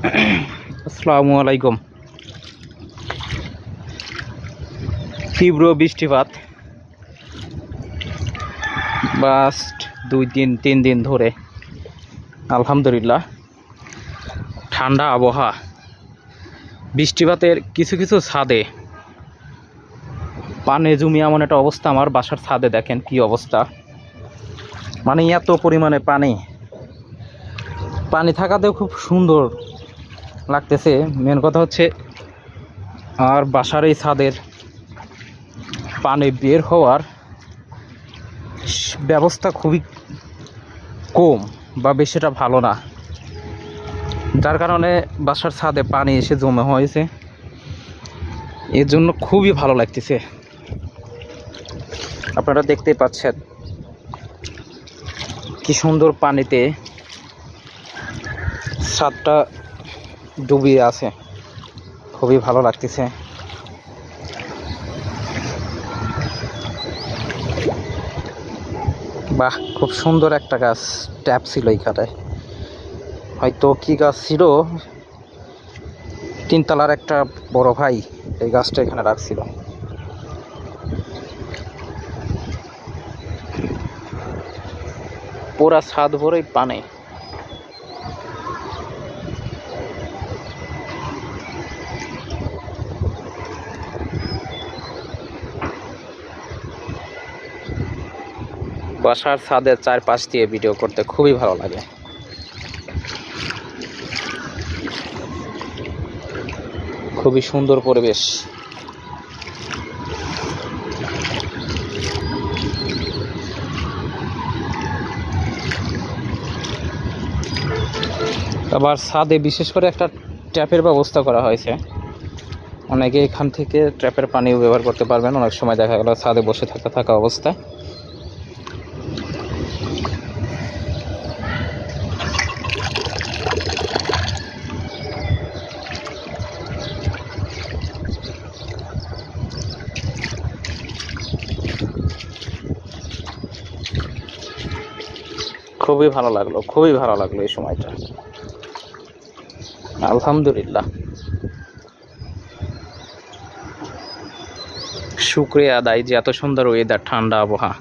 আসসালামু আলাইকুম। তীব্র বৃষ্টিপাত লাস্ট 2-3 দিন ধরে, আলহামদুলিল্লাহ ঠান্ডা আবহাওয়া। বৃষ্টিপাতের কিছু কিছু ছাদে পানি জমি এমন একটা অবস্থা, আমার বাসার ছাদে দেখেন কি অবস্থা, মানে এত পরিমাণে পানি থাকাতেও খুব সুন্দর লাগতেছে। মেন কথা হচ্ছে আর বাসার এই ছাদের পানি বের হওয়ার ব্যবস্থা খুবই কম বা বেশিটা ভালো না, যার কারণে বাসার ছাদে পানি এসে জমা হয়েছে। এর জন্য খুবই ভালো লাগতেছে, আপনারা দেখতেই পাচ্ছেন কি সুন্দর পানিতে ছাদটা ডুবিয়ে আছে, খুবই ভালো লাগতেছে। বাহ, খুব সুন্দর একটা গাছ ট্যাপ ছিল এইখানে, হয়তো কি গাছ ছিল, 3 তলার একটা বড় ভাই এই গাছটা এখানে রাখছিল। পুরা ছাদ ভরেই পানি। বাসার ছাদের চারপাশ দিয়ে ভিডিও করতে খুবই ভালো লাগে। খুবই সুন্দর পরিবেশ। আবার ছাদে বিশেষ করে একটা ট্যাপের ব্যবস্থা করা হয়েছে, অনেকে এখান থেকে ট্যাপের পানিও ব্যবহার করতে পারবেন। অনেক সময় দেখা গেল ছাদে বসে থাকা অবস্থায় খুবই ভালো লাগলো এই সময়টা, আলহামদুলিল্লাহ। শুকরিয়া আদায় যে এত সুন্দর ওয়েদার, ঠান্ডা আবহাওয়া।